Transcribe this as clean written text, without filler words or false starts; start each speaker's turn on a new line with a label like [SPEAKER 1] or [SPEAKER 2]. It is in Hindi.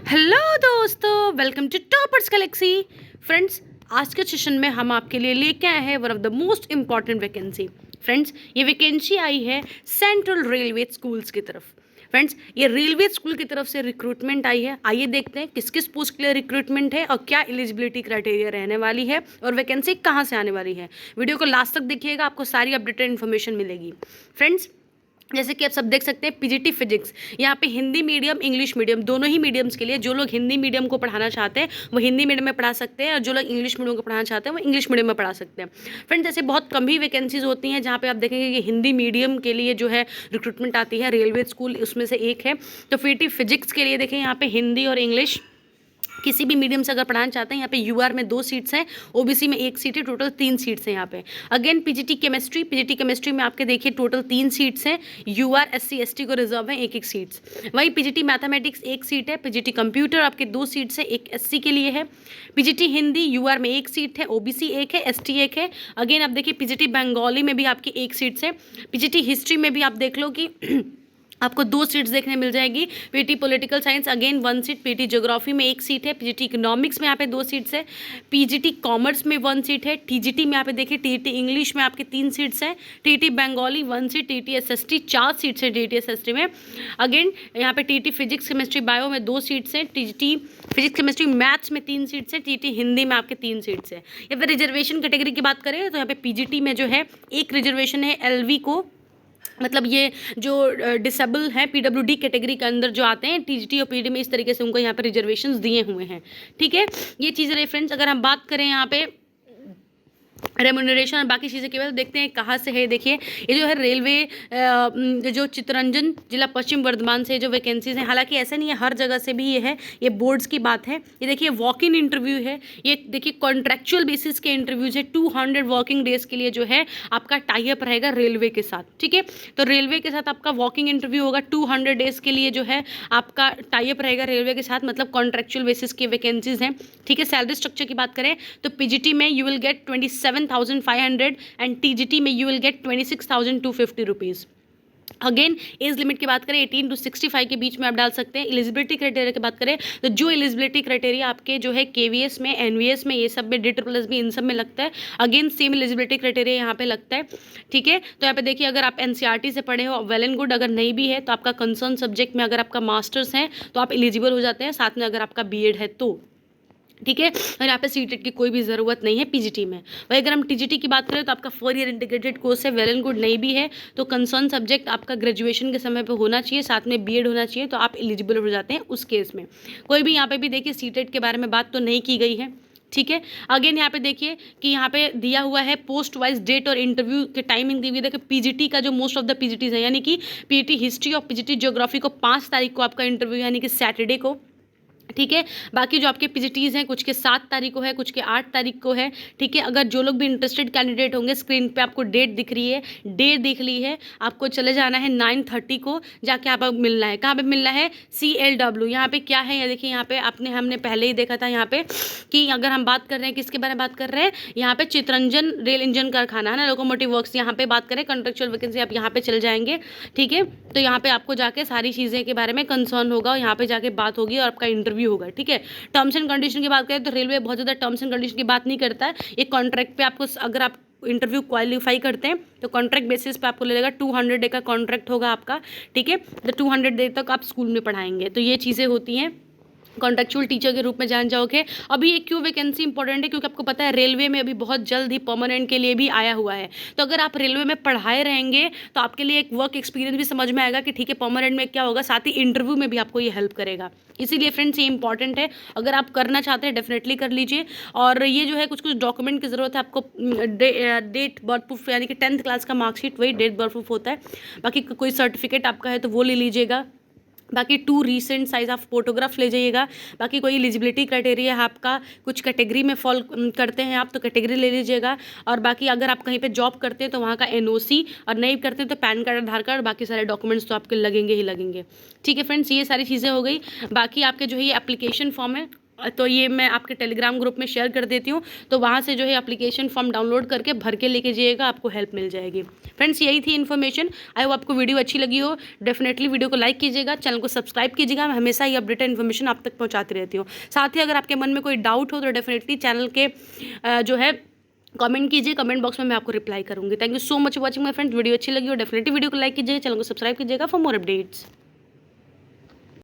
[SPEAKER 1] हेलो दोस्तों, welcome to toppers galaxy. Friends, आज के सेशन में हम आपके लिए लेके आए हैं one of the most important vacancy. Friends, ये वैकेंसी आई है सेंट्रल रेलवे स्कूल्स की तरफ। फ्रेंड्स, ये रेलवे स्कूल की तरफ से रिक्रूटमेंट आई है। आइए देखते हैं किस किस पोस्ट के लिए रिक्रूटमेंट है और क्या एलिजिबिलिटी क्राइटेरिया रहने वाली है और वैकेंसी कहाँ से आने वाली है। वीडियो को लास्ट तक देखिएगा, आपको सारी अपडेटेड इन्फॉर्मेशन मिलेगी। फ्रेंड्स, जैसे कि आप सब देख सकते हैं, पीजीटी फिजिक्स यहाँ पे हिंदी मीडियम इंग्लिश मीडियम दोनों ही मीडियम्स के लिए, जो लोग हिंदी मीडियम को पढ़ाना चाहते हैं वो हिंदी मीडियम में पढ़ा सकते हैं और जो लोग इंग्लिश मीडियम को पढ़ाना चाहते हैं वो इंग्लिश मीडियम में पढ़ा सकते हैं। फ्रेंड्स, ऐसे बहुत कम ही वैकेंसीज होती हैं जहाँ पे आप देखेंगे कि हिंदी मीडियम के लिए जो है रिक्रूटमेंट आती है। रेलवे स्कूल उसमें से एक है। तो पीजीटी फिजिक्स के लिए देखें, यहाँ पे हिंदी और इंग्लिश किसी भी मीडियम से अगर पढ़ाना चाहते हैं, यहाँ पे यूआर में 2 सीट्स हैं, ओबीसी में 1 सीट है, टोटल 3 सीट्स हैं यहाँ पे। अगेन पीजीटी केमिस्ट्री में आपके देखिए टोटल 3 सीट्स हैं। यूआर एससी एसटी को रिजर्व है 1-1 सीट्स। वहीं पीजीटी मैथमेटिक्स 1 सीट है। पीजीटी कंप्यूटर आपके 2 सीट्स है, एक एससी के लिए है। पीजीटी हिंदी यूआर में 1 सीट है, ओबीसी 1 है, एसटी 1 है। अगेन आप देखिए पीजीटी बंगाली में भी आपकी 1 सीट्स है। पीजीटी हिस्ट्री में भी आप देख लो कि आपको 2 सीट्स देखने मिल जाएगी। PT political science again 1 seat, PT geography में 1 सीट है, पीजीटी इकोनॉमिक्स में यहाँ पे 2 सीट्स है, पीजीटी कॉमर्स में 1 सीट है, टीजीटी में यहाँ पे देखिए टीटी इंग्लिश में आपके 3 सीट्स हैं, TT Bengali 1 seat, TT SST 4 seats है टीटी एसएसटी में। अगेन यहाँ पे टीटी फिजिक्स केमिस्ट्री बायो में 2 सीट्स हैं, टीटी फिजिक्स केमिस्ट्री मैथ्स में 3 सीट्स हैं, टीटी हिंदी में आपके 3 सीट्स हैं। या फिर रिजर्वेशन कैटेगरी की बात करें तो यहाँ पे पीजीटी में जो है एक रिजर्वेशन है एलवी को, मतलब ये जो डिसेबल है पीडब्ल्यूडी कैटेगरी के अंदर जो आते हैं टीजीटी और पीडी में, इस तरीके से उनको यहाँ पर रिजर्वेशंस दिए हुए हैं। ठीक है, ये चीज़ रहे फ्रेंड्स। अगर हम बात करें यहाँ पे रेम्यूनरेशन और बाकी चीज़ें केवल देखते हैं कहाँ से है। देखिए ये जो है रेलवे जो चित्तरंजन जिला पश्चिम वर्धमान से जो वैकेंसीज हैं, हालांकि ऐसा नहीं है हर जगह से भी ये है, ये बोर्ड्स की बात है। ये देखिए वॉक इन इंटरव्यू है, ये देखिए कॉन्ट्रेक्चुअल बेसिस के इंटरव्यूज है। 200 वर्किंग डेज के लिए जो है आपका टाई अप रहेगा रेलवे के साथ। ठीक है, तो रेलवे के साथ आपका वॉकिंग इंटरव्यू होगा, 200 डेज के लिए जो है आपका टाई अप रहेगा रेलवे के साथ, मतलब कॉन्ट्रेक्चुअल बेसिस की वैकेंसीज हैं। ठीक है, सैलरी स्ट्रक्चर की बात करें तो पीजीटी में you will get 27,500 and TGT में you will get 26,250 rupees. Again age limit की बात करें 18 to 65 के बीच में आप डाल सकते हैं। एलिजिबिलिटी क्राइटेरिया की बात करें तो जो एलिजिबिलिटी क्राइटेरिया आपके जो है केवीएस में, एनवीएस में, ये सब में, DSSS भी इन सब में लगता है, अगेन सेम एलिजिबिलिटी क्राइटेरिया यहाँ पे लगता है। ठीक है, तो यहाँ पे देखिए अगर आप एनसीईआरटी से पढ़े हो वेल एंड गुड, अगर नहीं भी है तो आपका कंसर्न सब्जेक्ट में अगर आपका मास्टर्स है तो आप एलिजिबल हो जाते हैं, साथ में अगर आपका बीएड है तो। ठीक है, और यहाँ पे सीटेट की कोई भी ज़रूरत नहीं है पीजीटी में। वही अगर हम टीजीटी की बात करें तो आपका 4 ईयर इंटीग्रेटेड कोर्स है, वेल एंड गुड नहीं भी है तो कंसर्न सब्जेक्ट आपका ग्रेजुएशन के समय पे होना चाहिए, साथ में बीएड होना चाहिए, तो आप एलिजिबल हो जाते हैं उस केस में। कोई भी यहाँ पे भी देखिए सीटेट के बारे में बात तो नहीं की गई है। ठीक है, अगेन यहाँ पे देखिए कि यहाँ पे दिया हुआ है पोस्ट वाइज डेट और इंटरव्यू के टाइमिंग दी हुई है। देखिए पीजीटी का जो मोस्ट ऑफ द पीजीटीज है, यानी कि पीजीटी हिस्ट्री और पीजीटी ज्योग्राफी को 5 तारीख को आपका इंटरव्यू, यानी कि सैटरडे को। ठीक है, बाकी जो आपके पीजीटीज़ हैं कुछ के 7 तारीख को है, कुछ के 8 तारीख को है। ठीक है, अगर जो लोग भी इंटरेस्टेड कैंडिडेट होंगे, स्क्रीन पे आपको डेट दिख रही है, डेट दिख ली है, आपको चले जाना है 9:30 को जाके आप मिलना है। कहाँ पे मिलना है? CLW। यहाँ पे क्या है, ये देखिए यहाँ पे हमने पहले ही देखा था यहाँ पे कि अगर हम बात कर रहे हैं किसके बारे में बात कर रहे हैं, यहाँ पे चितरंजन रेल इंजन कारखाना है ना, लोकोमोटिव वर्क्स, यहाँ पे बात करें कंट्रेक्चुअल वैकेंसी, आप यहाँ पे चले जाएंगे। ठीक है, तो यहाँ पे आपको जाके सारी चीज़ें के बारे में कंसर्न होगा और यहाँ पे जाके बात होगी और आपका इंटरव्यू होगा। ठीक है, टर्म्स एंड कंडीशन की बात करें तो रेलवे बहुत ज़्यादा टर्म्स एंड कंडीशन की बात नहीं करता है। ये कॉन्ट्रैक्ट पे आपको, अगर आप इंटरव्यू क्वालिफाई करते हैं तो कॉन्ट्रैक्ट बेसिस पे आपको लगेगा 200 डे का कॉन्ट्रैक्ट होगा आपका। ठीक है, तो 200 डे तक आप स्कूल में पढ़ाएंगे, तो ये चीज़ें होती हैं। कॉन्ट्रेक्चुअल टीचर के रूप में जान जाओगे। अभी ये क्यों वैकेंसी इंपॉर्टेंट है, क्योंकि आपको पता है रेलवे में अभी बहुत जल्द ही परमानेंट के लिए भी आया हुआ है। तो अगर आप रेलवे में पढ़ाए रहेंगे तो आपके लिए एक वर्क एक्सपीरियंस भी समझ में आएगा कि ठीक है परमानेंट में क्या होगा, साथ ही इंटरव्यू में भी आपको ये हेल्प करेगा। इसीलिए फ्रेंड्स ये इंपॉर्टेंट है, अगर आप करना चाहते हैं डेफिनेटली कर लीजिए। और ये जो है कुछ कुछ डॉक्यूमेंट की ज़रूरत है आपको, डेट बर्थ प्रूफ, यानी कि 10th क्लास का मार्कशीट, वही डेट बर्थ प्रूफ होता है। बाकी कोई सर्टिफिकेट आपका है तो वो ले लीजिएगा। बाकी 2 रीसेंट साइज ऑफ फोटोग्राफ ले जाइएगा। बाकी कोई एलिजिबिलिटी क्राइटेरिया है आपका, कुछ कैटेगरी में फॉल करते हैं आप तो कैटेगरी ले लीजिएगा। और बाकी अगर आप कहीं पे जॉब करते हैं तो वहाँ का एनओसी, और नहीं करते हैं तो पैन कार्ड, आधार कार्ड, बाकी सारे डॉक्यूमेंट्स तो आपके लगेंगे ही लगेंगे। ठीक है फ्रेंड्स, ये सारी चीज़ें हो गई। बाकी आपके जो है ये एप्लीकेशन फॉर्म है तो ये मैं आपके टेलीग्राम ग्रुप में शेयर कर देती हूँ, तो वहाँ से जो है एप्लीकेशन फॉर्म डाउनलोड करके भर के लेके जाइएगा, आपको हेल्प मिल जाएगी। फ्रेंड्स, यही थी इन्फॉर्मेशन। आई होप आपको वीडियो अच्छी लगी हो। डेफिनेटली वीडियो को लाइक कीजिएगा, चैनल को सब्सक्राइब कीजिएगा। मैं हमेशा ही अपडेटेड इन्फॉर्मेशन आप तक पहुँचाती रहती हूँ। साथ ही अगर आपके मन में कोई डाउट हो तो डेफिनेटली चैनल के जो है कमेंट कीजिए, कमेंट बॉक्स में मैं आपको रिप्लाई करूँगी। Thank you so much watching my friends. Video अच्छी लगी हो डेफिनेटली वीडियो को लाइक कीजिएगा, चैनल को सब्सक्राइब कीजिएगा फॉर मोर अपडेट्स।